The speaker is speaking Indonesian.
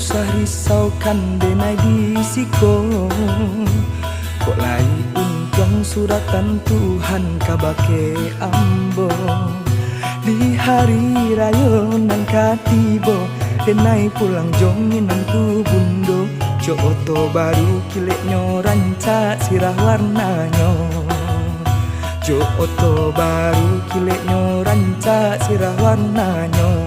usah risaukan denai di siko. Kok lai untung suratan Tuhan kabake ambo. Di hari raya nan katibo denai pulang jongin nantu bundo. Jo oto baru kileknyo rancak sirah warnanyo. Jo oto baru kileknyo rancak sirah warnanyo.